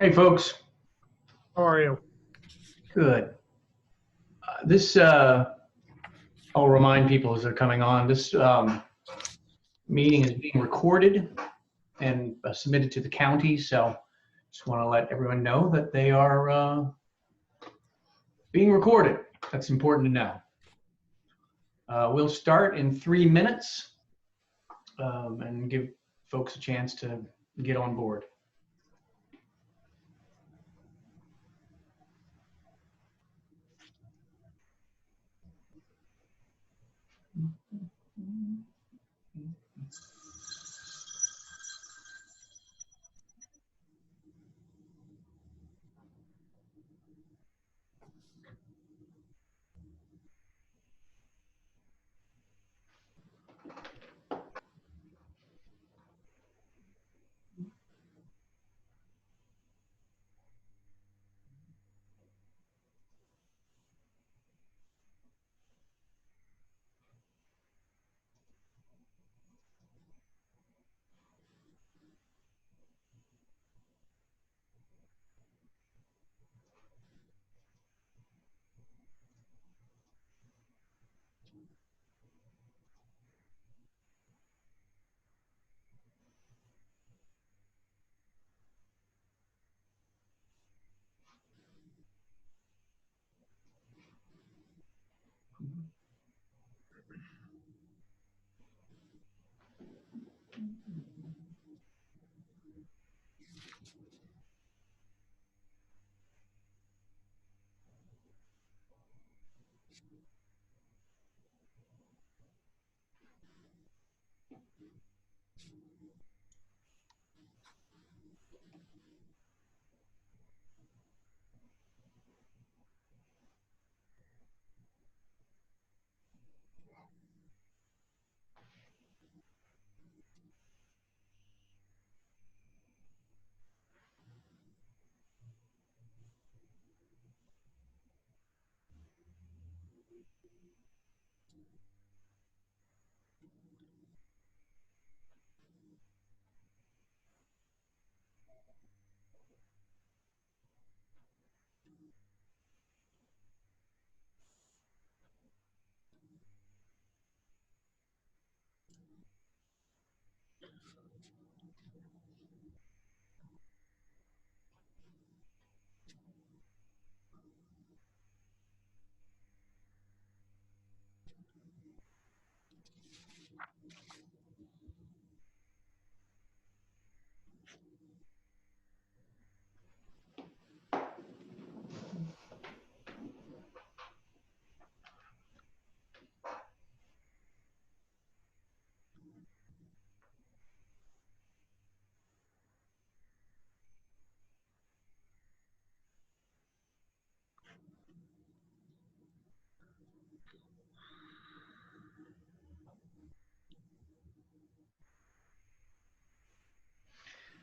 Hey, folks. How are you? Good. I'll remind people as they're coming on, this meeting is being recorded and submitted to the county. So just want to let everyone know that they are being recorded. That's important to know. We'll start in 3 minutes and give folks a chance to get on board.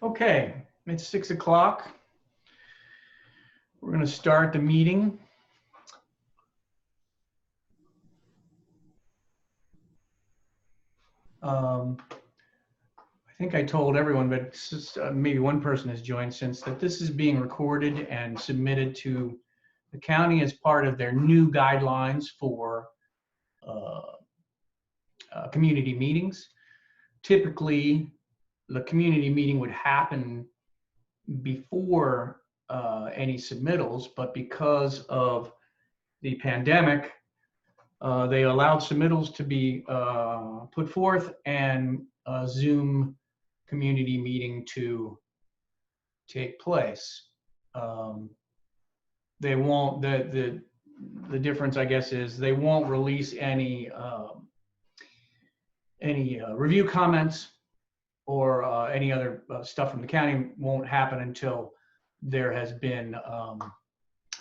Okay, it's 6 o'clock. We're going to start the meeting. I think I told everyone, but maybe one person has joined since, that this is being recorded and submitted to the county as part of their new guidelines for community meetings. Typically, the community meeting would happen before any submittals, but because of the pandemic, they allowed submittals to be put forth and Zoom community meeting to take place. They won't, the difference, I guess, is they won't release any review comments or any other stuff from the county won't happen until there has been,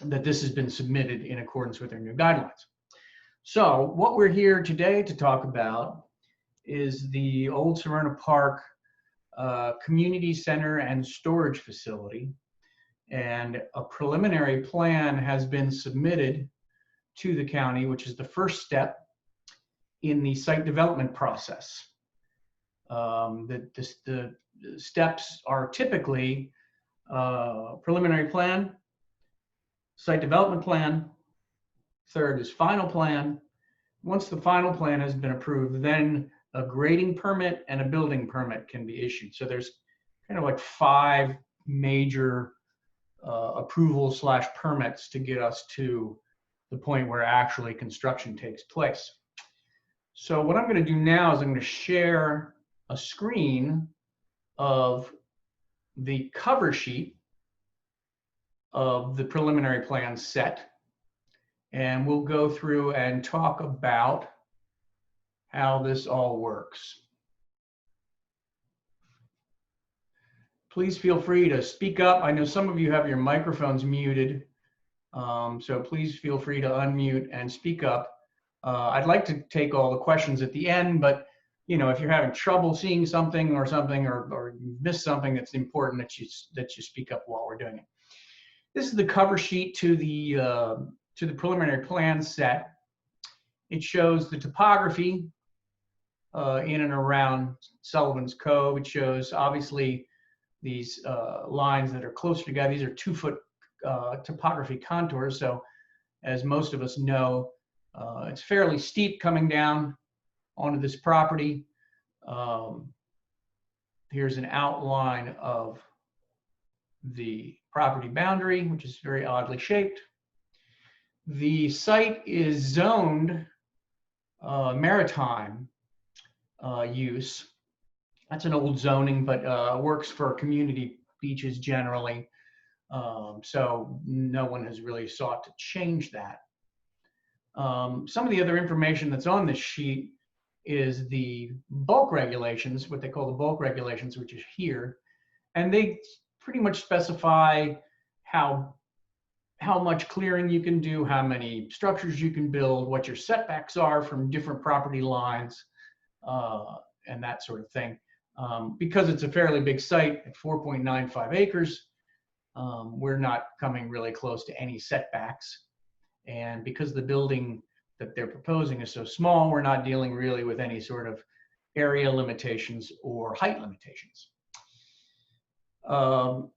that this has been submitted in accordance with their new guidelines. So what we're here today to talk about is the Old Severna Park Community Center and Storage Facility. And a preliminary plan has been submitted to the county, which is the first step in the site development process. The steps are typically preliminary plan, site development plan, third is final plan. Once the final plan has been approved, then a grading permit and a building permit can be issued. So there's kind of like 5 major approval / permits to get us to the point where actually construction takes place. So what I'm going to do now is I'm going to share a screen of the cover sheet of the preliminary plan set, and we'll go through and talk about how this all works. Please feel free to speak up. I know some of you have your microphones muted, so please feel free to unmute and speak up. I'd like to take all the questions at the end, but you know, if you're having trouble seeing something or you missed something that's important, that you speak up while we're doing it. This is the cover sheet to the preliminary plan set. It shows the topography in and around Sullivan's Cove. It shows obviously these lines that are closer together. These are 2-foot topography contours. So as most of us know, it's fairly steep coming down onto this property. Here's an outline of the property boundary, which is very oddly shaped. The site is zoned maritime use. That's an old zoning, but works for community beaches generally. So no one has really sought to change that. Some of the other information that's on this sheet is the bulk regulations, what they call the bulk regulations, which is here. And they pretty much specify how much clearing you can do, how many structures you can build, what your setbacks are from different property lines, and that sort of thing. Because it's a fairly big site at 4.95 acres, we're not coming really close to any setbacks. And because the building that they're proposing is so small, we're not dealing really with any sort of area limitations or height limitations. About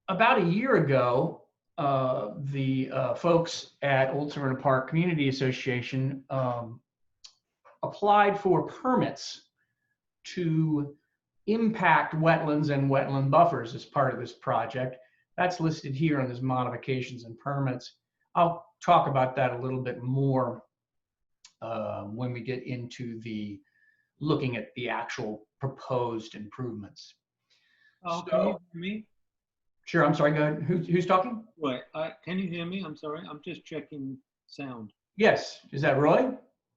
a year ago, the folks at Old Severna Park Community Association applied for permits to impact wetlands and wetland buffers as part of this project. That's listed here on these modifications and permits. I'll talk about that a little bit more when we get into the looking at the actual proposed improvements. Oh, so, can you hear me? Sure, I'm sorry, go ahead. Who's talking? Right, can you hear me? I'm sorry, I'm just checking sound. Yes, is that Roy?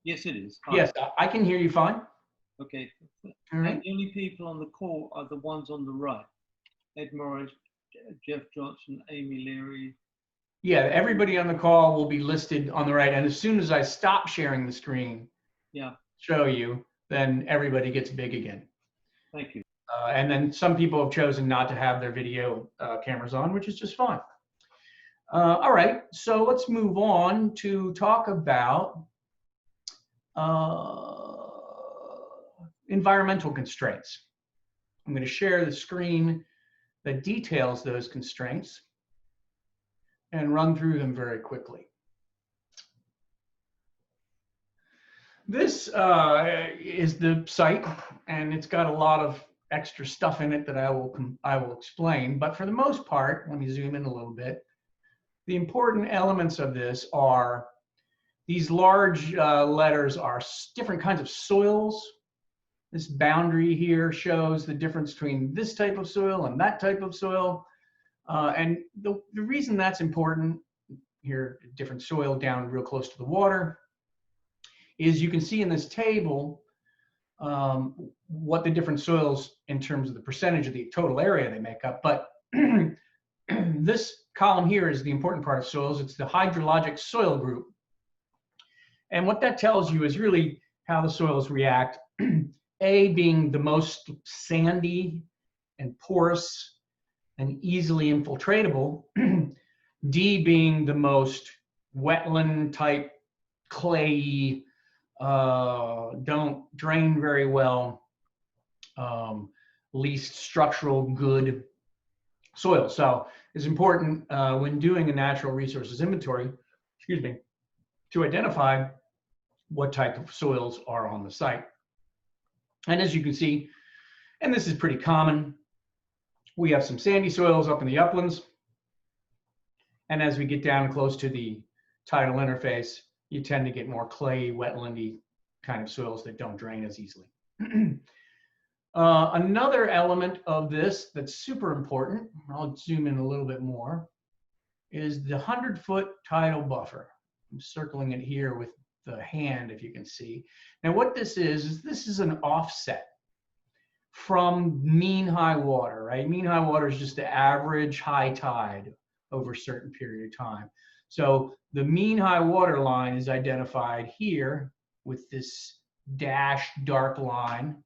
Yes, it is. Hi. Yes, I can hear you fine. Okay. All right. And the only people on the call are the ones on the right. Ed Morris, Jeff Johnson, Amy Leary. Yeah, everybody on the call will be listed on the right. And as soon as I stop sharing the screen, show you, then everybody gets big again. Thank you. And then some people have chosen not to have their video cameras on, which is just fine. All right, so let's move on to talk about environmental constraints. I'm going to share the screen that details those constraints and run through them very quickly. This is the site, and it's got a lot of extra stuff in it that I will explain. But for the most part, let me zoom in a little bit. The important elements of this are these large letters are different kinds of soils This boundary here shows the difference between this type of soil and that type of soil. And the reason that's important here, different soil down real close to the water, is you can see in this table what the different soils in terms of the percentage of the total area they make up. But this column here is the important part of soils. It's the hydrologic soil group. And what that tells you is really how the soils react. A being the most sandy and porous and easily infiltratable. D being the most wetland type, clayey, don't drain very well, least structural good soil. So it's important when doing a natural resources inventory, excuse me, to identify what type of soils are on the site. And as you can see, and this is pretty common, we have some sandy soils up in the uplands. And as we get down close to the tidal interface, you tend to get more clay, wetlandy kind of soils that don't drain as easily. Another element of this that's super important, I'll zoom in a little bit more, is the 100-foot tidal buffer. I'm circling it here with the hand, if you can see. Now what this is this is an offset from mean high water, right? Mean high water is just the average high tide over a certain period of time. So the mean high water line is identified here with this dashed dark line,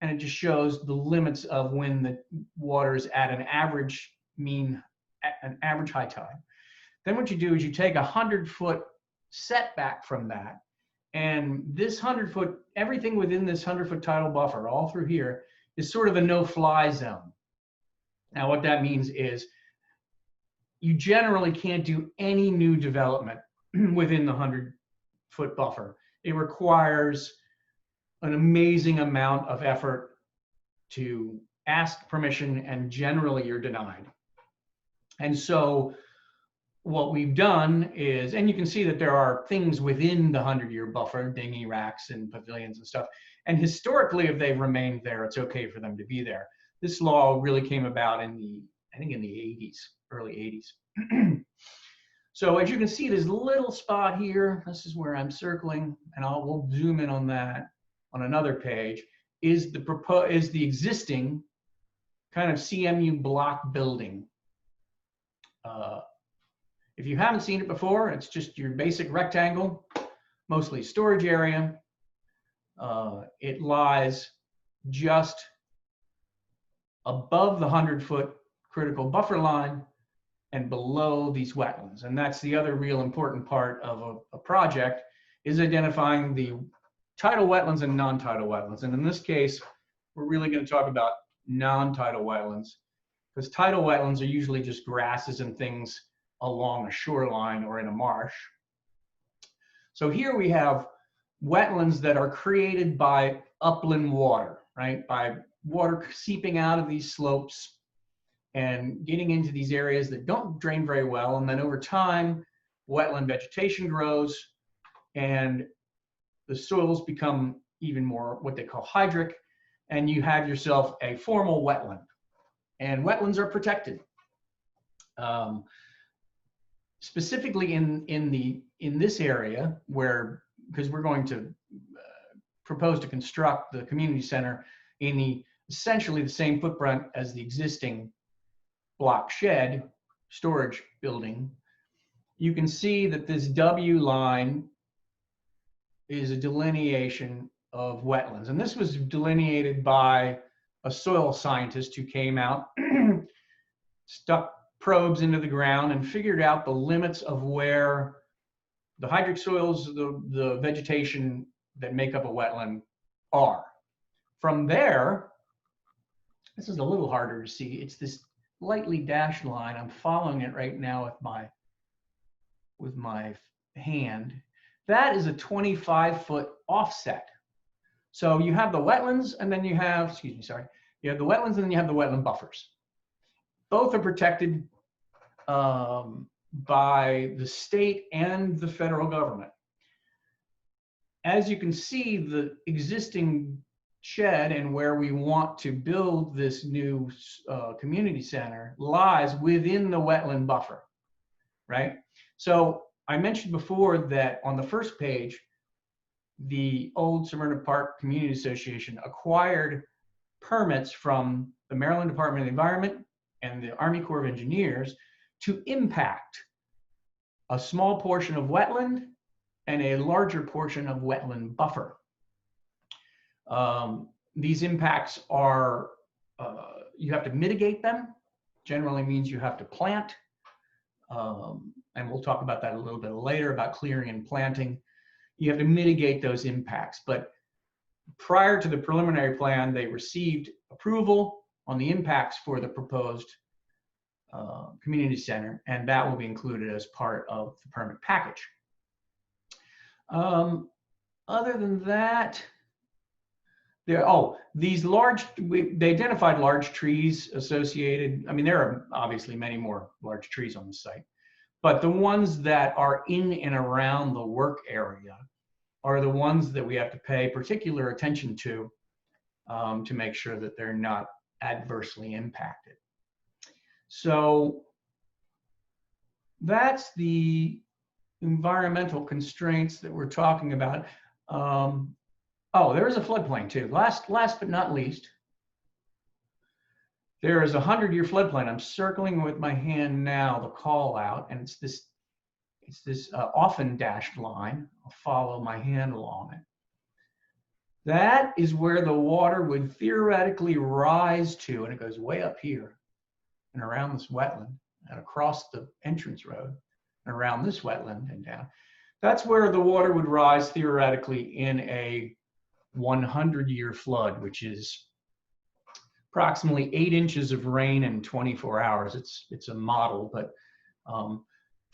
and it just shows the limits of when the water is at an average high tide. Then what you do is you take a 100-foot setback from that, and this 100-foot, everything within this 100-foot tidal buffer, all through here, is sort of a no-fly zone. Now what that means is you generally can't do any new development within the 100-foot buffer. It requires an amazing amount of effort to ask permission, and generally you're denied. And so what we've done is, and you can see that there are things within the 100-year buffer, dinghy racks and pavilions and stuff. And historically, if they've remained there, it's okay for them to be there. This law really came about in the, I think in the 80s, early 80s. So as you can see, this little spot here, this is where I'm circling, and we'll zoom in on that on another page, is the existing kind of CMU block building. If you haven't seen it before, it's just your basic rectangle, mostly storage area. It lies just above the 100-foot critical buffer line and below these wetlands. And that's the other real important part of a project, is identifying the tidal wetlands and non-tidal wetlands. And in this case, we're really going to talk about non-tidal wetlands, because tidal wetlands are usually just grasses and things along a shoreline or in a marsh. So here we have wetlands that are created by upland water, right? By water seeping out of these slopes and getting into these areas that don't drain very well. And then over time, wetland vegetation grows and the soils become even more what they call hydric, and you have yourself a formal wetland. And wetlands are protected. Specifically in this area, where, because we're going to propose to construct the community center in essentially the same footprint as the existing block shed storage building, you can see that this W line is a delineation of wetlands. And this was delineated by a soil scientist who came out, stuck probes into the ground and figured out the limits of where the hydric soils, the vegetation that make up a wetland are. From there, this is a little harder to see. It's this lightly dashed line. I'm following it right now with my hand. That is a 25-foot offset. So you have the wetlands, and then you have, you have the wetlands, and then you have the wetland buffers. Both are protected by the state and the federal government. As you can see, the existing shed and where we want to build this new community center lies within the wetland buffer, right? So I mentioned before that on the first page, the old Severna Park Community Association acquired permits from the Maryland Department of the Environment and the Army Corps of Engineers to impact a small portion of wetland and a larger portion of wetland buffer. These impacts are, you have to mitigate them. Generally means you have to plant. And we'll talk about that a little bit later about clearing and planting. You have to mitigate those impacts. But prior to the preliminary plan, they received approval on the impacts for the proposed community center, and that will be included as part of the permit package. Other than that, these large, they identified large trees associated. I mean, there are obviously many more large trees on the site, but the ones that are in and around the work area are the ones that we have to pay particular attention to make sure that they're not adversely impacted. So that's the environmental constraints that we're talking about. Oh, there is a floodplain too. Last but not least, there is a 100-year floodplain. I'm circling with my hand now the call out, and it's this often dashed line. I'll follow my hand along it. That is where the water would theoretically rise to, and it goes way up here and around this wetland and across the entrance road and around this wetland and down. That's where the water would rise theoretically in a 100-year flood, which is approximately 8 inches of rain in 24 hours. It's a model, but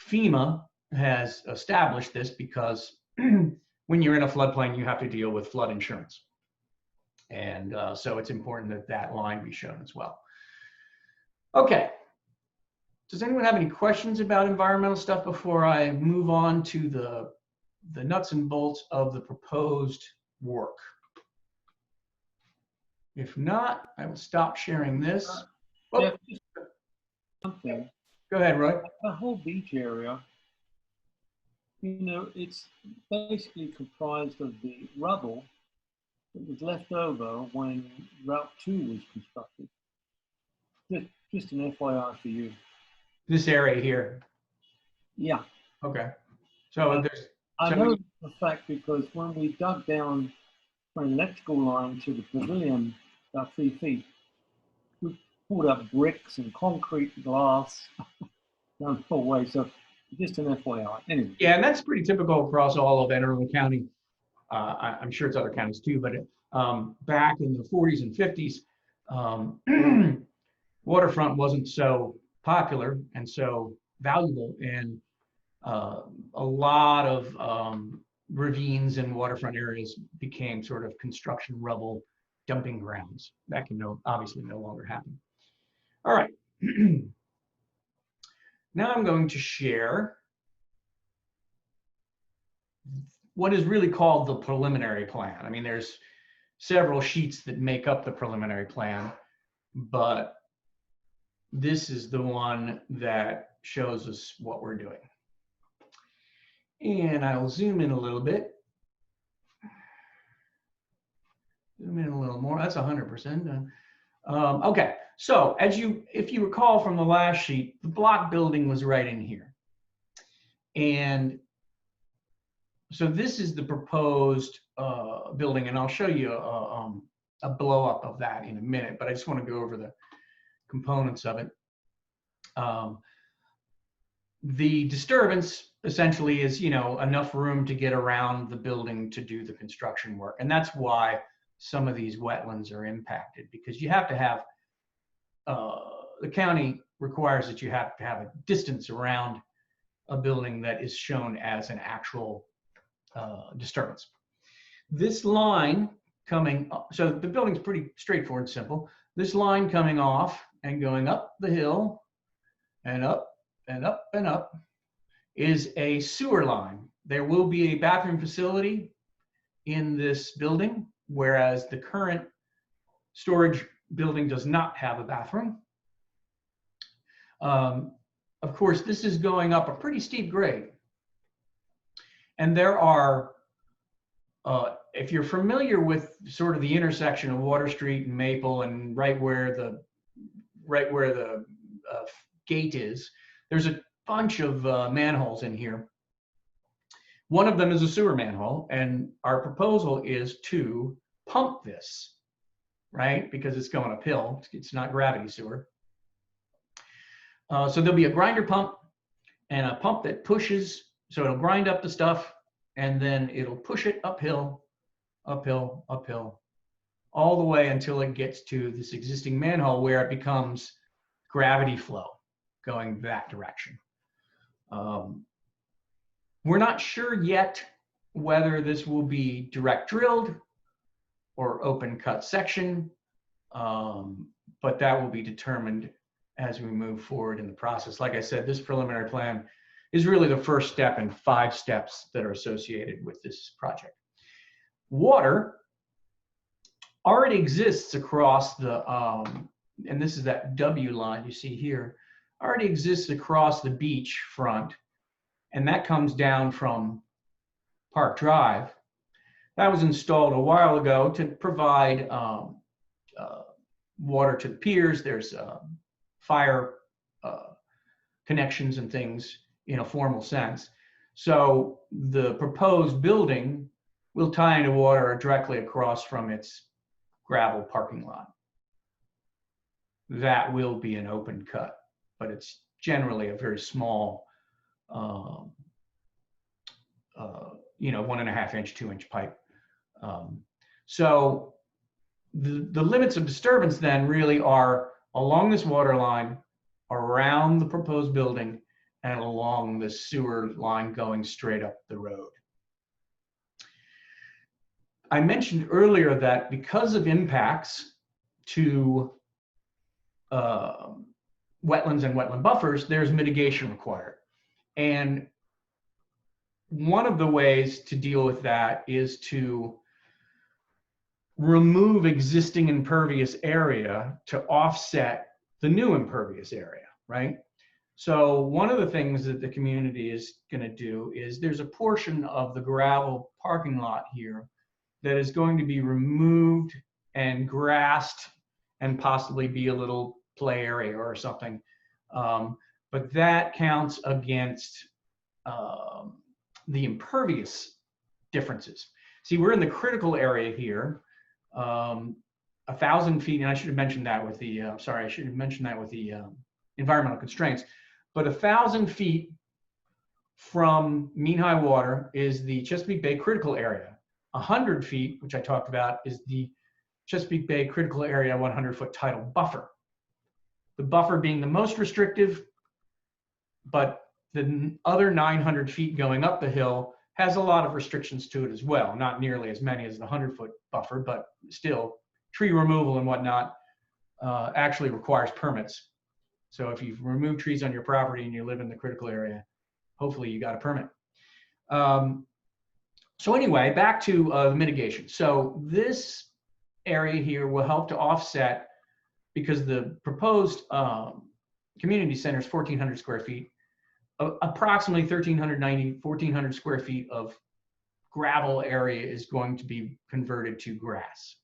FEMA has established this because when you're in a floodplain, you have to deal with flood insurance. And so it's important that that line be shown as well. Okay. Does anyone have any questions about environmental stuff before I move on to the nuts and bolts of the proposed work? If not, I will stop sharing this. Yeah, just something. Go ahead, Roy. The whole beach area, you know, it's basically comprised of the rubble that was left over when Route 2 was constructed. Just an FYI for you. This area here. Yeah. Okay. So I know the fact because when we dug down for an electrical line to the pavilion about 3 feet, we pulled up bricks and concrete and glass down the whole way. So just an FYI. Anyway. Yeah, and that's pretty typical across all of Anne Arundel County. I'm sure it's other counties too, but back in the 40s and 50s, waterfront wasn't so popular and so valuable, and a lot of ravines and waterfront areas became sort of construction rubble dumping grounds. That can obviously no longer happen. All right. Now I'm going to share what is really called the preliminary plan. I mean, there's several sheets that make up the preliminary plan, but this is the one that shows us what we're doing. And I'll zoom in a little bit. Zoom in a little more. That's 100%. Okay, so if you recall from the last sheet, the block building was right in here. And so this is the proposed building, and I'll show you a blow up of that in a minute, but I just want to go over the components of it. The disturbance essentially is, you know, enough room to get around the building to do the construction work. And that's why some of these wetlands are impacted, because you have to have, the county requires that you have to have a distance around a building that is shown as an actual disturbance. This line coming up, so the building's pretty straightforward and simple. This line coming off and going up the hill and up and up and up is a sewer line. There will be a bathroom facility in this building, whereas the current storage building does not have a bathroom. Of course, this is going up a pretty steep grade. And there are, if you're familiar with sort of the intersection of Water Street and Maple and right where the gate is, there's a bunch of manholes in here. One of them is a sewer manhole, and our proposal is to pump this, right? Because it's going uphill. It's not gravity sewer. So there'll be a grinder pump and a pump that pushes, so it'll grind up the stuff, and then it'll push it uphill, uphill, uphill, all the way until it gets to this existing manhole where it becomes gravity flow going that direction. We're not sure yet whether this will be direct drilled or open cut section, but that will be determined as we move forward in the process. Like I said, this preliminary plan is really the first step in 5 steps that are associated with this project. Water already exists across the, and this is that W line you see here, already exists across the beach front, and that comes down from Park Drive. That was installed a while ago to provide water to the piers. There's fire connections and things in a formal sense. So the proposed building will tie into water directly across from its gravel parking lot. That will be an open cut, but it's generally a very small, 1.5 inch, 2 inch pipe. So the limits of disturbance then really are along this water line, around the proposed building, and along the sewer line going straight up the road. I mentioned earlier that because of impacts to wetlands and wetland buffers, there's mitigation required. And one of the ways to deal with that is to remove existing impervious area to offset the new impervious area, right? So one of the things that the community is going to do is there's a portion of the gravel parking lot here that is going to be removed and grassed and possibly be a little play area or something. But that counts against the impervious differences. See, we're in the critical area here, 1,000 feet, and I should have mentioned that with the, environmental constraints. But 1,000 feet from mean high water is the Chesapeake Bay critical area. 100 feet, which I talked about, is the Chesapeake Bay critical area 100-foot tidal buffer. The buffer being the most restrictive, but the other 900 feet going up the hill has a lot of restrictions to it as well. Not nearly as many as the 100-foot buffer, but still tree removal and whatnot actually requires permits. So if you've removed trees on your property and you live in the critical area, hopefully you got a permit. So anyway, back to the mitigation. So this area here will help to offset, because the proposed community center is 1,400 square feet, approximately 1,400 square feet of gravel area is going to be converted to grass.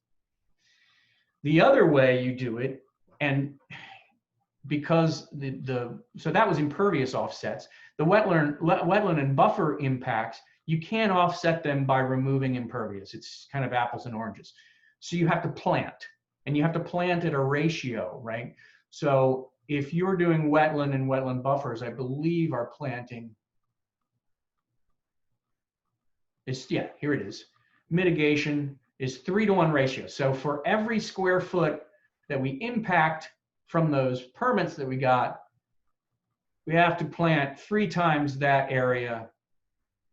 The other way you do it, and because so that was impervious offsets. The wetland and buffer impacts, you can't offset them by removing impervious. It's kind of apples and oranges. So you have to plant, and you have to plant at a ratio, right? So if you're doing wetland and wetland buffers, I believe our planting is, yeah, here it is. Mitigation is 3-to-1 ratio. So for every square foot that we impact from those permits that we got, we have to plant 3 times that area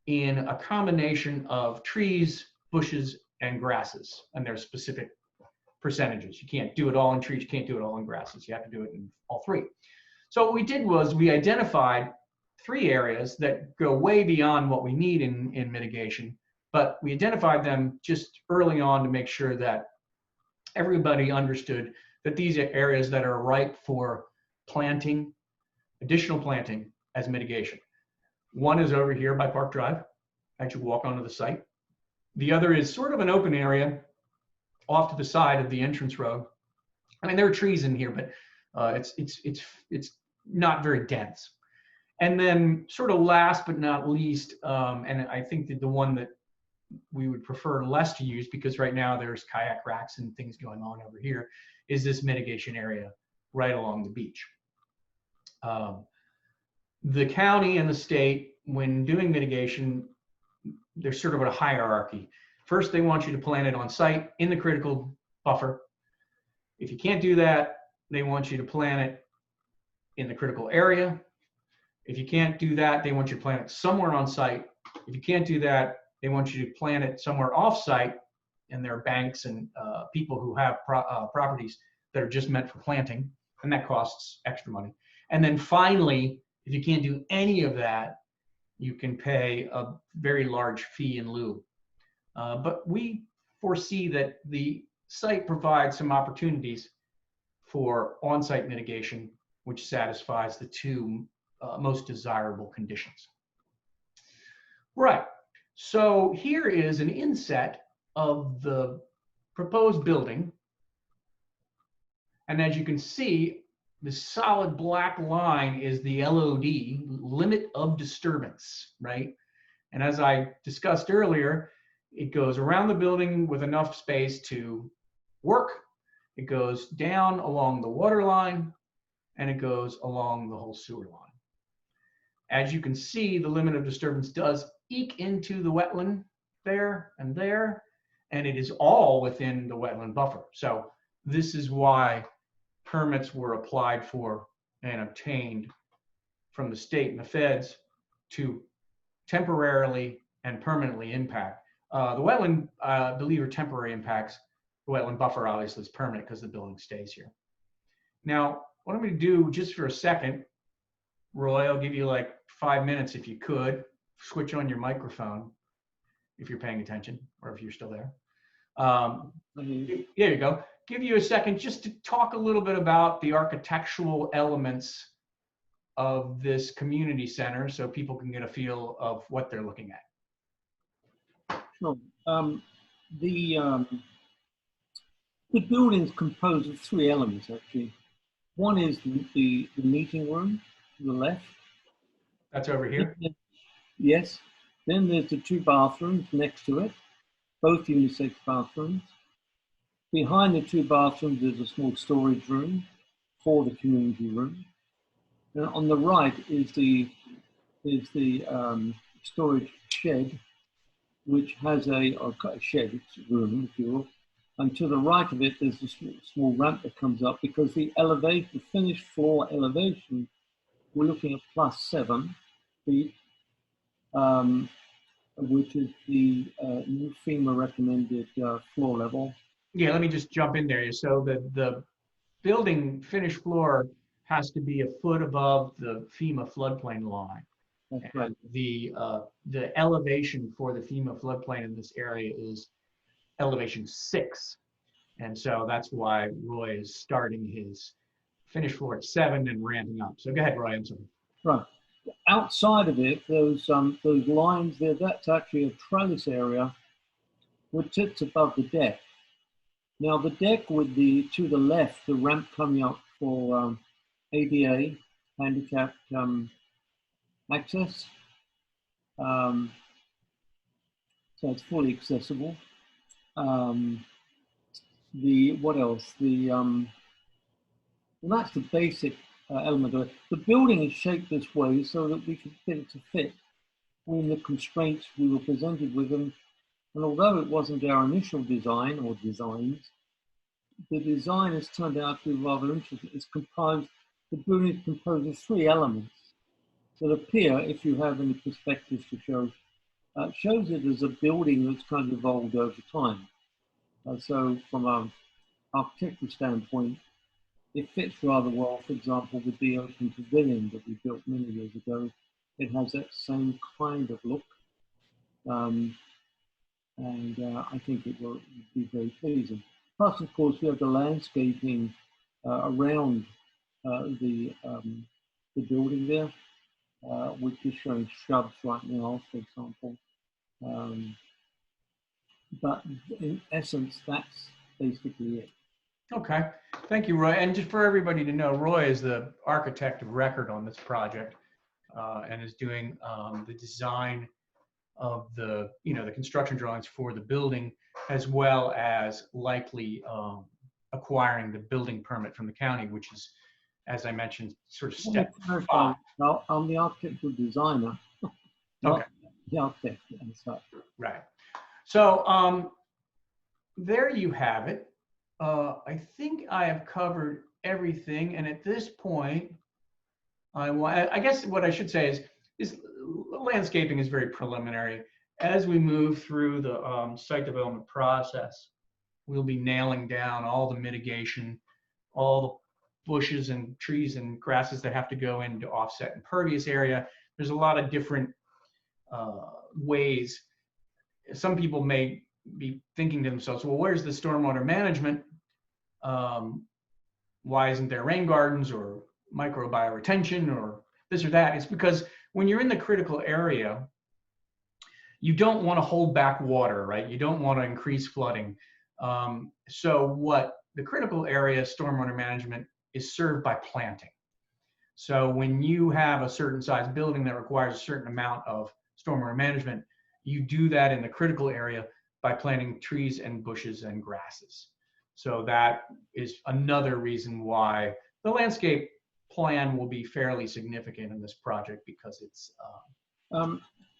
in a combination of trees, bushes, and grasses. And there's specific percentages. You can't do it all in trees, you can't do it all in grasses. You have to do it in all 3. So what we did was we identified 3 areas that go way beyond what we need in mitigation But we identified them just early on to make sure that everybody understood that these are areas that are ripe for planting, additional planting as mitigation. One is over here by Park Drive, as you walk onto the site. The other is sort of an open area off to the side of the entrance road. I mean, there are trees in here, but it's not very dense. And then sort of last but not least, and I think that the one that we would prefer less to use, because right now there's kayak racks and things going on over here, is this mitigation area right along the beach. The county and the state, when doing mitigation, there's sort of a hierarchy. First, they want you to plant it on site in the critical buffer. If you can't do that, they want you to plant it in the critical area. If you can't do that, they want you to plant it somewhere on site. If you can't do that, they want you to plant it somewhere off site, and there are banks and people who have properties that are just meant for planting, and that costs extra money. And then finally, if you can't do any of that, you can pay a very large fee in lieu. But we foresee that the site provides some opportunities for on-site mitigation, which satisfies the two most desirable conditions. Right, so here is an inset of the proposed building. And as you can see, the solid black line is the LOD, limit of disturbance, right? And as I discussed earlier, it goes around the building with enough space to work. It goes down along the water line, and it goes along the whole sewer line. As you can see, the limit of disturbance does eke into the wetland there, and it is all within the wetland buffer. So this is why permits were applied for and obtained from the state and the feds to temporarily and permanently impact. The wetland, I believe, are temporary impacts. The wetland buffer obviously is permanent because the building stays here. Now, what I'm going to do just for a second, Roy, I'll give you like 5 minutes if you could. Switch on your microphone if you're paying attention or if you're still there. There you go. Give you a second just to talk a little bit about the architectural elements of this community center so people can get a feel of what they're looking at. Sure. The building's composed of three elements, actually. One is the meeting room to the left. That's over here? Yes. Then there's the two bathrooms next to it, both unisex bathrooms. Behind the two bathrooms, there's a small storage room for the community room. And on the right is the storage shed, which has a shed room, if you will. And to the right of it, there's a small ramp that comes up because the elevation, the finished floor elevation, we're looking at +7 feet, which is the new FEMA recommended floor level. Yeah, let me just jump in there. So the building finished floor has to be a foot above the FEMA floodplain line. That's right. The elevation for the FEMA floodplain in this area is elevation 6. And so that's why Roy is starting his finished floor at 7 and ramping up. So go ahead, Roy, I'm sorry. Right. Outside of it, those lines there, that's actually a trellis area which sits above the deck. Now the deck with to the left, the ramp coming up for ADA, handicapped access. So it's fully accessible. What else? Well, that's the basic element of it. The building is shaped this way so that we can get it to fit within the constraints we were presented with them. And although it wasn't our initial design or designs, the design has turned out to be rather interesting. The building is composed of 3 elements that appear, if you have any perspectives to show, shows it as a building that's kind of evolved over time. So from an architectural standpoint, it fits rather well, for example, with the open pavilion that we built many years ago. It has that same kind of look. and I think it will be very pleasing. Plus, of course, we have the landscaping around the building there, which is showing shrubs right now, for example. Um, but in essence, that's basically it. Okay, thank you, Roy. And just for everybody to know, Roy is the architect of record on this project and is doing the design of the, the construction drawings for the building, as well as likely acquiring the building permit from the county, which is, as I mentioned, sort of step 5. Now, I'm the architectural designer, not the architect and such. Right. So there you have it. I think I have covered everything, and at this point, I guess what I should say is landscaping is very preliminary. As we move through the site development process, we'll be nailing down all the mitigation, all the bushes and trees and grasses that have to go into offset impervious area. There's a lot of different ways. Some people may be thinking to themselves, well, where's the stormwater management? Why isn't there rain gardens or microbial retention or this or that? It's because when you're in the critical area, you don't want to hold back water, right? You don't want to increase flooding. So what the critical area stormwater management is served by planting. So when you have a certain size building that requires a certain amount of stormwater management, you do that in the critical area by planting trees and bushes and grasses. So that is another reason why the landscape plan will be fairly significant in this project, because it's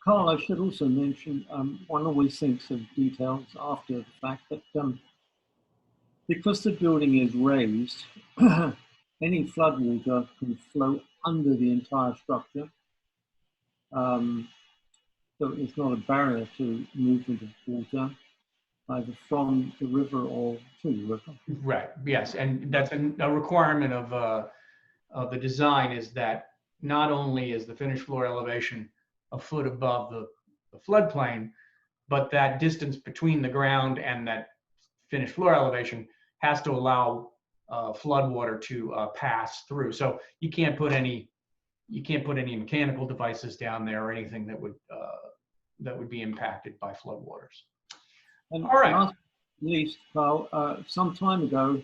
Carl, I should also mention, one always thinks of details after the fact, that because the building is raised, any floodwater can flow under the entire structure. So it's not a barrier to movement of water, either from the river or to the river. right. Yes, and that's a requirement of the design, is that not only is the finished floor elevation a foot above the floodplain, but that distance between the ground and that finished floor elevation has to allow floodwater to pass through. So you can't put any mechanical devices down there or anything that would be impacted by floodwaters. And all right. Last but not least, Carl, some time ago,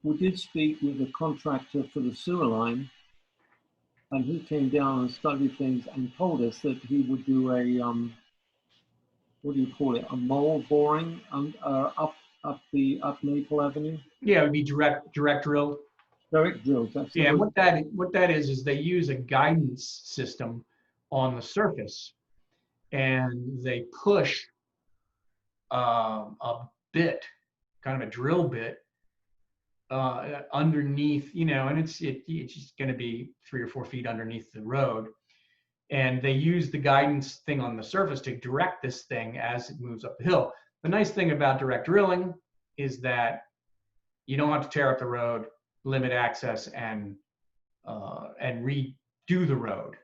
we did speak with a contractor for the sewer line, and he came down and studied things and told us that he would do a what do you call it? A mole boring up Maple Avenue. Yeah, it would be direct drilled. Direct drills. That's yeah, what that is they use a guidance system on the surface, and they push a bit, kind of a drill bit, underneath, and it's just going to be 3 or 4 feet underneath the road, and they use the guidance thing on the surface to direct this thing as it moves up the hill. The nice thing about direct drilling is that you don't have to tear up the road, limit access, and redo the road.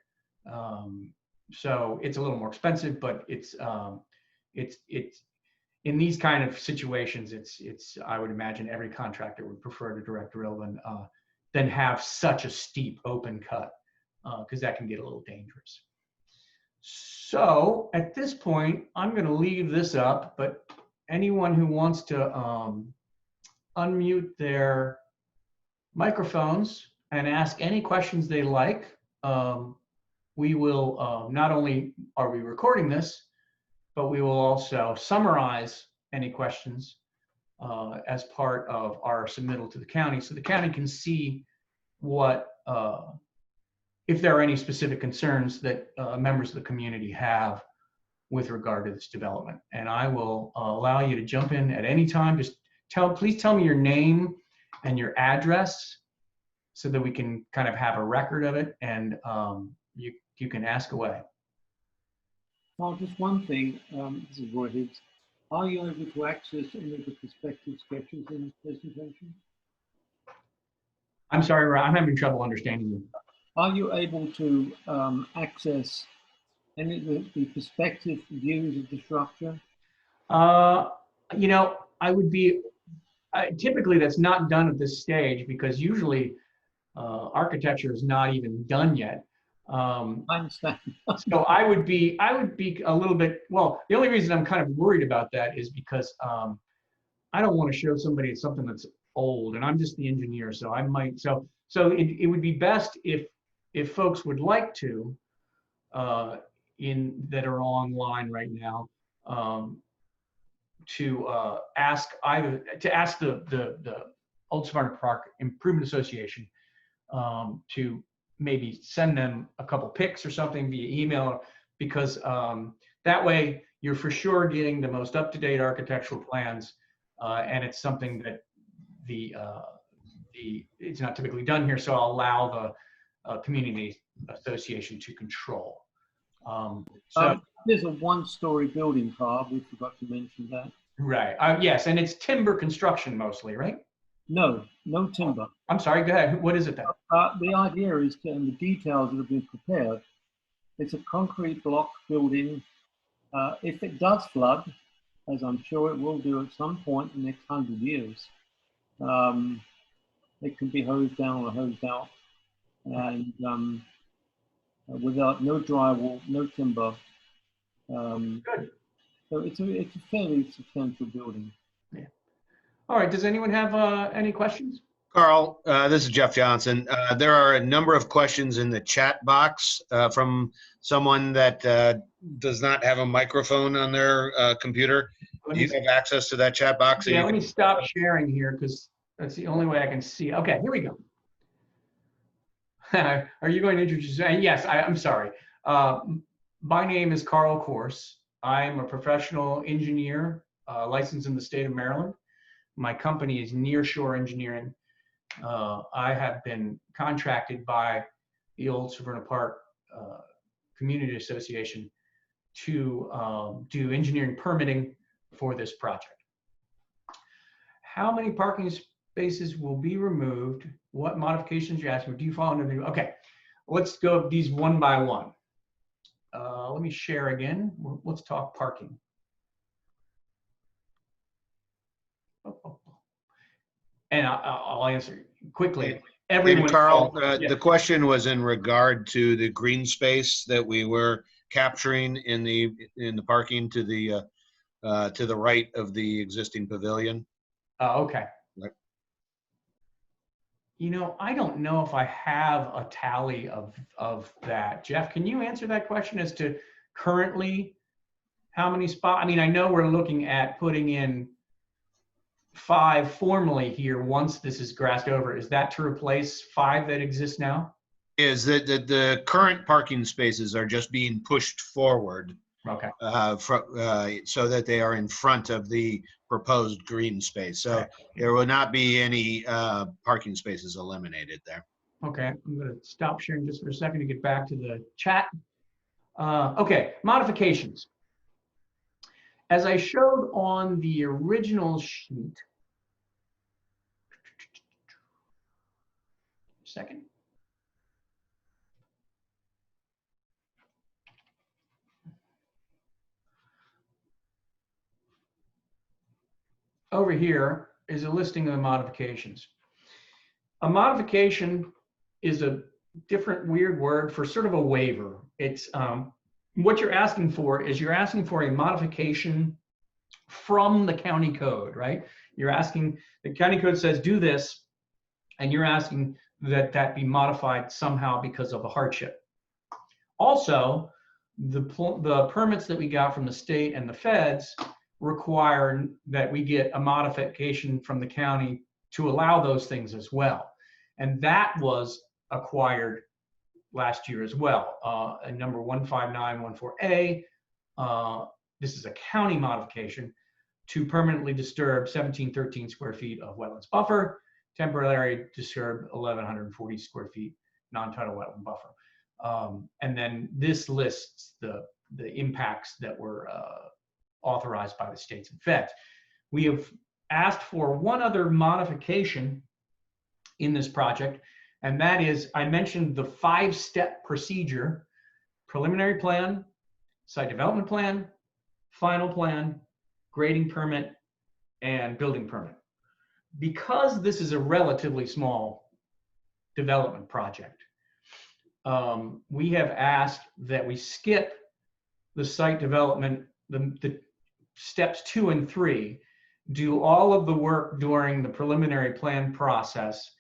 So it's a little more expensive, but it's in these kind of situations, it's I would imagine every contractor would prefer to direct drill than have such a steep open cut, because that can get a little dangerous. So at this point, I'm going to leave this up, but anyone who wants to unmute their microphones and ask any questions they like, we will, not only are we recording this, but we will also summarize any questions as part of our submittal to the county, so the county can see what, if there are any specific concerns that members of the community have with regard to this development. And I will allow you to jump in at any time. Just please tell me your name and your address so that we can kind of have a record of it, and you can ask away. Well, just one thing, this is Roy Higgs. Are you able to access any of the perspective sketches in this presentation? I'm sorry, Roy, I'm having trouble understanding you. Are you able to access any of the perspective views of the structure? Uh, you know, typically that's not done at this stage because usually architecture is not even done yet. I understand. So I would be a little bit, well, the only reason I'm kind of worried about that is because I don't want to show somebody something that's old, and I'm just the engineer, so I might, so it would be best if folks would like to, uh, that are online right now, um, to ask the Old Severna Park Improvement Association, to maybe send them a couple pics or something via email, because that way you're for sure getting the most up-to-date architectural plans, and it's something that it's not typically done here, so I'll allow the community association to control. So There's a one-story building, Carl. We forgot to mention that. right, yes, and it's timber construction mostly, right? No, no timber. I'm sorry, go ahead. What is it then? The idea is to, and the details that have been prepared, it's a concrete block building. If it does flood, as I'm sure it will do at some point in the next 100 years, it can be hosed down or hosed out. And without no drywall, no timber. Good. So it's a fairly substantial building. Yeah. All right. Does anyone have any questions? Carl, this is Jeff Johnson. There are a number of questions in the chat box from someone that does not have a microphone on their computer. Do you have access to that chat box? Yeah, let me stop sharing here because that's the only way I can see. Okay, here we go. Are you going to introduce? Yes, I'm sorry. My name is Carl Kors. I'm a professional engineer licensed in the state of Maryland. My company is Nearshore Engineering. I have been contracted by the Old Severna Park Community Association to do engineering permitting for this project. How many parking spaces will be removed? What modifications you're asking? Do you follow under the, okay, let's go these one by one. Let me share again. Let's talk parking. And I'll answer quickly. And Carl, yeah. The question was in regard to the green space that we were capturing in the parking to the right of the existing pavilion. Okay. Right. You know, I don't know if I have a tally of that. Jeff, can you answer that question as to currently how many spots? I mean, I know we're looking at putting in 5 formally here once this is grassed over. Is that to replace 5 that exist now? Is that the current parking spaces are just being pushed forward, okay, so that they are in front of the proposed green space. So okay, there will not be any parking spaces eliminated there. Okay, I'm going to stop sharing just for a second to get back to the chat. Okay, modifications. As I showed on the original sheet, second. Over here is a listing of the modifications. A modification is a different weird word for sort of a waiver. It's what you're asking for is you're asking for a modification from the county code, right? You're asking, the county code says do this, and you're asking that that be modified somehow because of a hardship. Also, the permits that we got from the state and the feds require that we get a modification from the county to allow those things as well. And that was acquired last year as well. Number 15914A, this is a county modification to permanently disturb 1713 square feet of wetlands buffer, temporarily disturb 1140 square feet non-tidal wetland buffer. And then this lists the impacts that were authorized by the states and feds. We have asked for one other modification in this project, and that is, I mentioned the 5-step procedure: preliminary plan, site development plan, final plan, grading permit, and building permit. Because this is a relatively small development project, we have asked that we skip the site development, the steps 2 and 3, do all of the work during the preliminary plan process,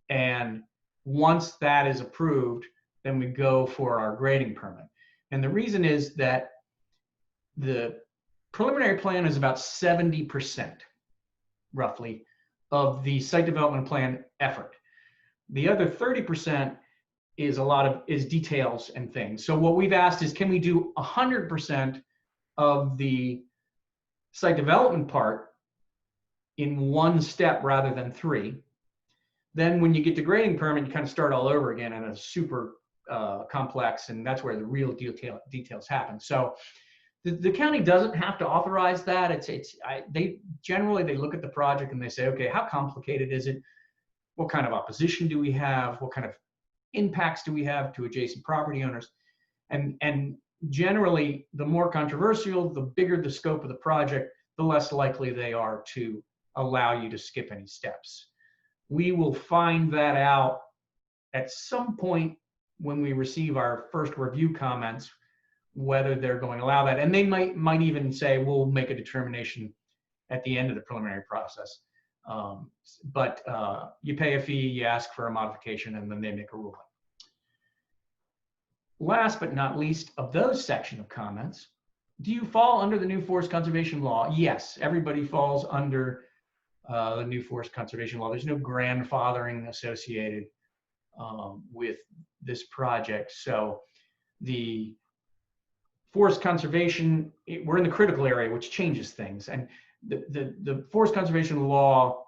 and once that is approved, then we go for our grading permit. And the reason is that the preliminary plan is about 70%, roughly, of the site development plan effort. The other 30% is details and things. So what we've asked is, can we do 100% of the site development part in one step rather than 3? Then when you get the grading permit, you kind of start all over again, and it's super complex, and that's where the real details happen. So the county doesn't have to authorize that. They generally look at the project and they say, okay, how complicated is it? What kind of opposition do we have? What kind of impacts do we have to adjacent property owners? And generally, the more controversial, the bigger the scope of the project, the less likely they are to allow you to skip any steps. We will find that out at some point when we receive our first review comments, whether they're going to allow that. And they might even say, we'll make a determination at the end of the preliminary process. But you pay a fee, you ask for a modification, and then they make a ruling. Last but not least of those section of comments, do you fall under the new forest conservation law? Yes, everybody falls under the new forest conservation law. There's no grandfathering associated with this project. So the forest conservation, we're in the critical area, which changes things. And the forest conservation law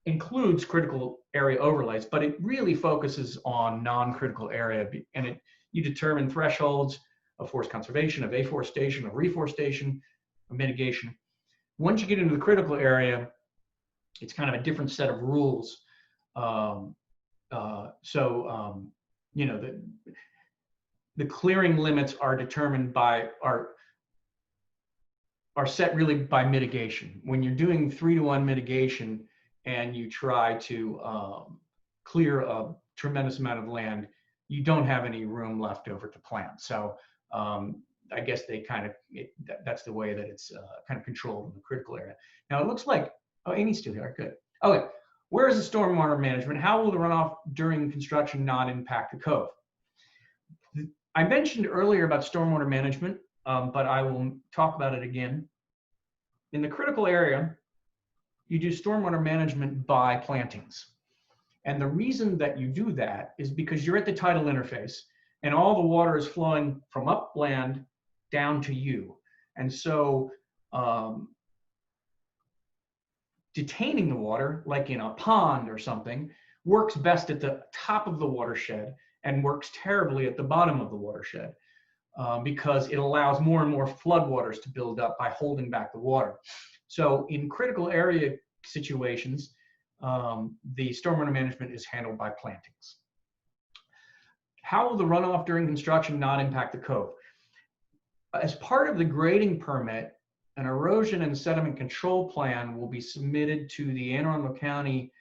includes critical area overlays, but it really focuses on non-critical area. And you determine thresholds of forest conservation, of afforestation, of reforestation, of mitigation. Once you get into the critical area, it's kind of a different set of rules. You know, the clearing limits are determined by, are set really by mitigation. When you're doing 3-to-1 mitigation and you try to clear a tremendous amount of land, you don't have any room left over to plant. So I guess they kind of, that's the way that it's kind of controlled in the critical area. Now it looks like, oh, Amy's still here, good. Okay, where is the stormwater management? How will the runoff during construction not impact the cove? I mentioned earlier about stormwater management, but I will talk about it again. In the critical area, you do stormwater management by plantings. And the reason that you do that is because you're at the tidal interface and all the water is flowing from upland down to you. And so detaining the water, like in a pond or something, works best at the top of the watershed and works terribly at the bottom of the watershed because it allows more and more floodwaters to build up by holding back the water. So in critical area situations, the stormwater management is handled by plantings. How will the runoff during construction not impact the cove? As part of the grading permit, an erosion and sediment control plan will be submitted to the Anne Arundel County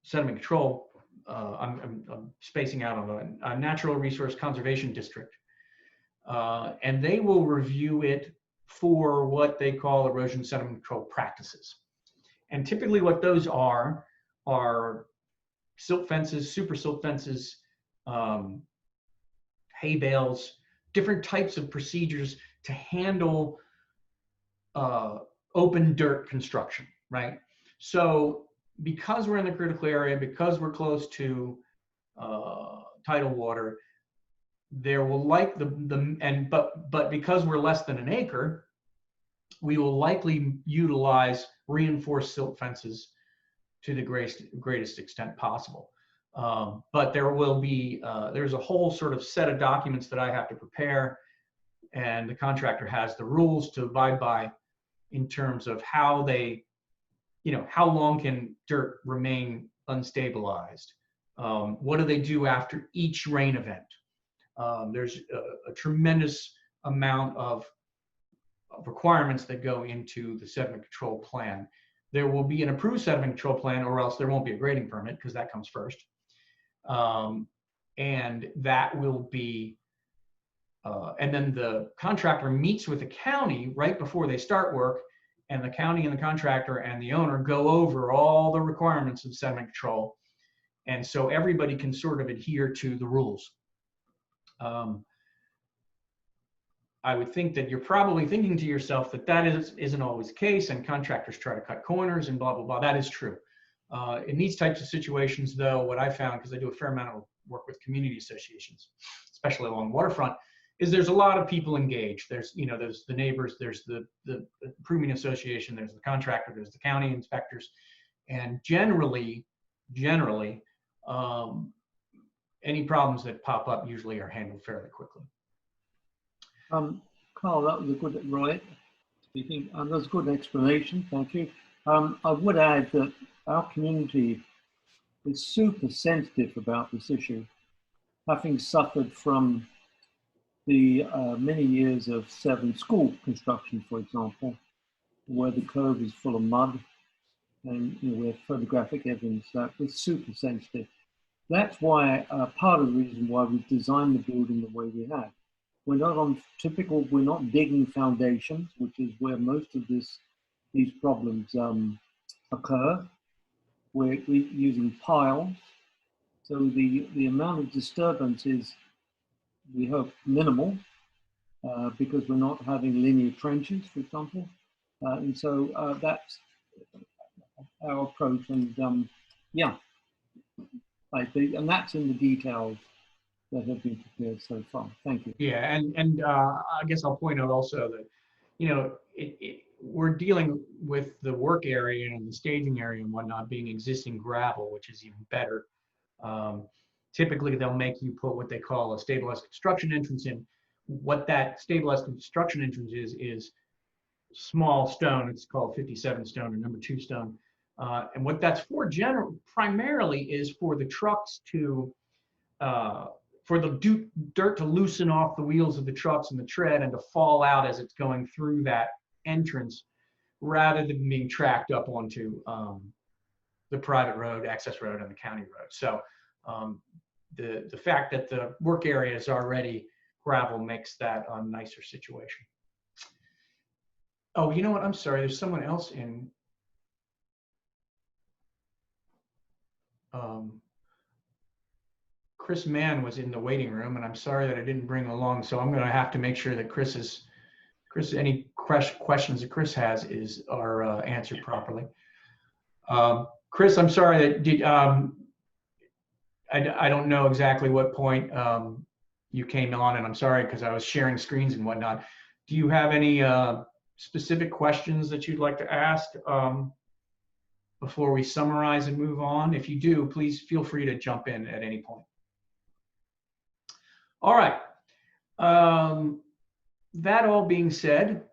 sediment control. I'm spacing out on a natural resource conservation district, and they will review it for what they call erosion sediment control practices. And typically what those are silt fences, super silt fences, hay bales, different types of procedures to handle open dirt construction, right? So because we're in the critical area, because we're close to tidal water, there will but because we're less than an acre, we will likely utilize reinforced silt fences to the greatest extent possible. But there will be, there's a whole sort of set of documents that I have to prepare, and the contractor has the rules to abide by in terms of how they, how long can dirt remain unstabilized? What do they do after each rain event? There's a tremendous amount of requirements that go into the sediment control plan. There will be an approved sediment control plan, or else there won't be a grading permit, because that comes first. And that will be, and then the contractor meets with the county right before they start work, and the county and the contractor and the owner go over all the requirements of sediment control. And so everybody can sort of adhere to the rules. I would think that you're probably thinking to yourself that that isn't always the case, and contractors try to cut corners and blah, blah, blah. That is true. In these types of situations, though, what I found, because I do a fair amount of work with community associations, especially along the waterfront, is there's a lot of people engaged. There's, you know, there's the neighbors, there's the improvement association, there's the contractor, there's the county inspectors, and generally, any problems that pop up usually are handled fairly quickly. Carl, that was a good, right, speaking, and that's a good explanation, thank you. I would add that our community is super sensitive about this issue, having suffered from the many years of Severn school construction, for example, where the curb is full of mud, and you know, we have photographic evidence that we're super sensitive. That's why part of the reason why we've designed the building the way we have. We're not on typical, we're not digging foundations, which is where most of these problems occur. We're using piles. So the amount of disturbance is, we hope, minimal, because we're not having linear trenches, for example. And so that's our approach. And yeah, I think, and that's in the details that have been prepared so far. Thank you. Yeah, and I guess I'll point out also that, you know, we're dealing with the work area and the staging area and whatnot being existing gravel, which is even better. Typically, they'll make you put what they call a stabilized construction entrance in. What that stabilized construction entrance is small stone. It's called 57 stone or number 2 stone. And what that's for primarily is for the trucks to, for the dirt to loosen off the wheels of the trucks and the tread and to fall out as it's going through that entrance, rather than being tracked up onto the private road, access road, and the county road. So the fact that the work area is already gravel makes that a nicer situation. Oh, you know what? I'm sorry. There's someone else in. Chris Mann was in the waiting room, and I'm sorry that I didn't bring him along. So I'm going to have to make sure that Chris, any questions that Chris has are answered properly. Chris, I'm sorry that I don't know exactly what point you came on, and I'm sorry because I was sharing screens and whatnot. Do you have any specific questions that you'd like to ask before we summarize and move on? If you do, please feel free to jump in at any point. All right. That all being said,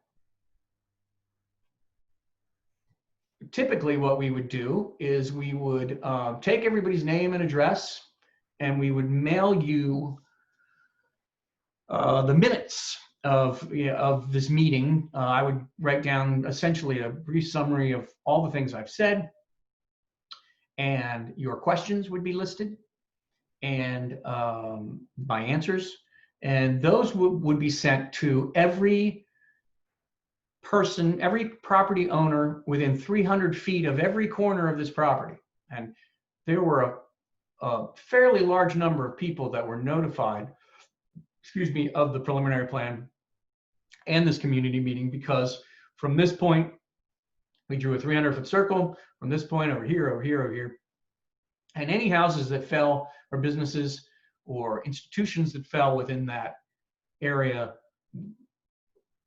typically what we would do is we would take everybody's name and address, and we would mail you the minutes of this meeting. I would write down essentially a brief summary of all the things I've said, and your questions would be listed, and my answers, and those would be sent to every person, every property owner within 300 feet of every corner of this property. And there were a fairly large number of people that were notified, of the preliminary plan and this community meeting, because from this point, we drew a 300-foot circle from this point over here, over here, over here. And any houses that fell, or businesses or institutions that fell within that area,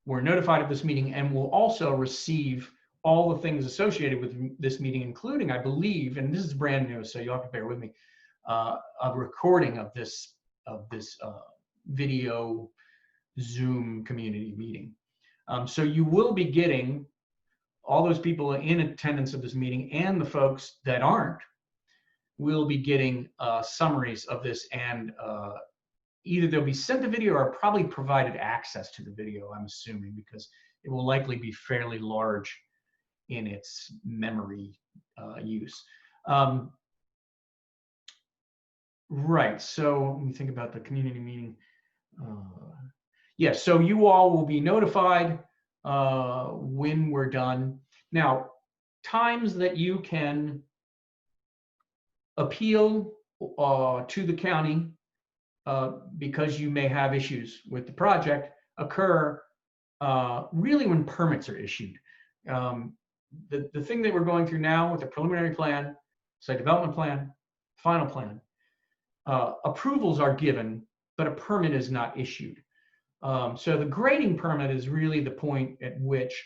were notified of this meeting and will also receive all the things associated with this meeting, including, I believe, and this is brand new, so you'll have to bear with me, a recording of this video Zoom community meeting. So you will be getting all those people in attendance of this meeting, and the folks that aren't will be getting summaries of this, and either they'll be sent the video or probably provided access to the video, I'm assuming, because it will likely be fairly large in its memory use. Right, so let me think about the community meeting. Yes, so you all will be notified when we're done. Now, times that you can appeal to the county because you may have issues with the project occur really when permits are issued. The thing that we're going through now with the preliminary plan, site development plan, final plan, approvals are given, but a permit is not issued. So the grading permit is really the point at which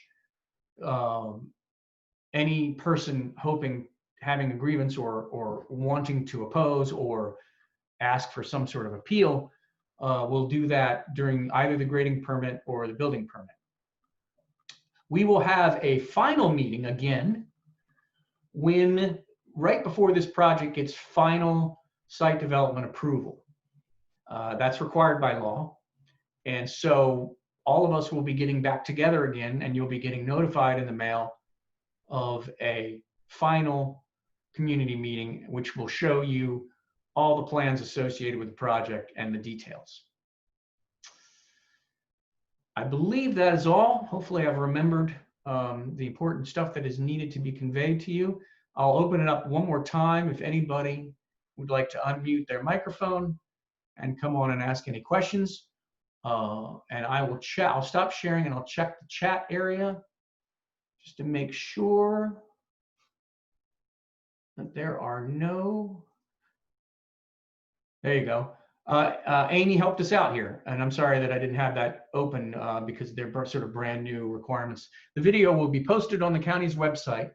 any person having a grievance or wanting to oppose or ask for some sort of appeal will do that during either the grading permit or the building permit. We will have a final meeting again right before this project gets final site development approval. That's required by law. And so all of us will be getting back together again, and you'll be getting notified in the mail of a final community meeting, which will show you all the plans associated with the project and the details. I believe that is all. Hopefully I've remembered the important stuff that is needed to be conveyed to you. I'll open it up one more time if anybody would like to unmute their microphone and come on and ask any questions. And I'll stop sharing and I'll check the chat area just to make sure that there are no. There you go. Amy helped us out here, and I'm sorry that I didn't have that open because they're sort of brand new requirements. The video will be posted on the county's website,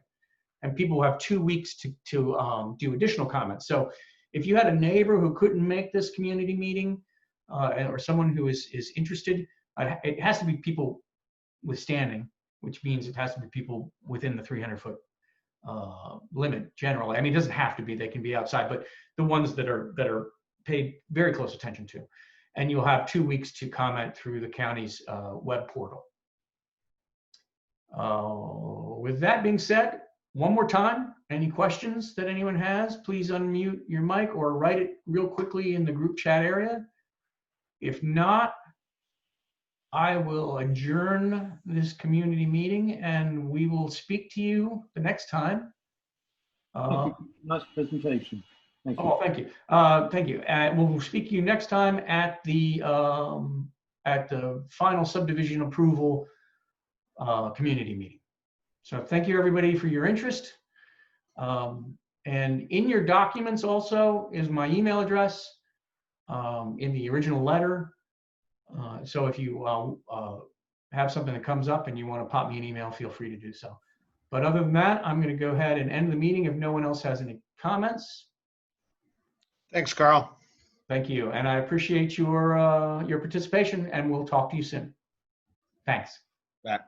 and people will have 2 weeks to do additional comments. So if you had a neighbor who couldn't make this community meeting, or someone who is interested, it has to be people withstanding, which means it has to be people within the 300-foot limit generally. I mean, it doesn't have to be, they can be outside, but the ones that are paid very close attention to. And you'll have 2 weeks to comment through the county's web portal. With that being said, one more time, any questions that anyone has, please unmute your mic or write it real quickly in the group chat area. If not, I will adjourn this community meeting and we will speak to you the next time. Nice presentation. Thank you. Oh, thank you. Thank you. We'll speak to you next time at the final subdivision approval community meeting. So thank you everybody for your interest. And in your documents also is my email address in the original letter. So if you have something that comes up and you want to pop me an email, feel free to do so. But other than that, I'm going to go ahead and end the meeting if no one else has any comments. Thanks, Carl. Thank you. And I appreciate your participation, and we'll talk to you soon. Thanks. Bye.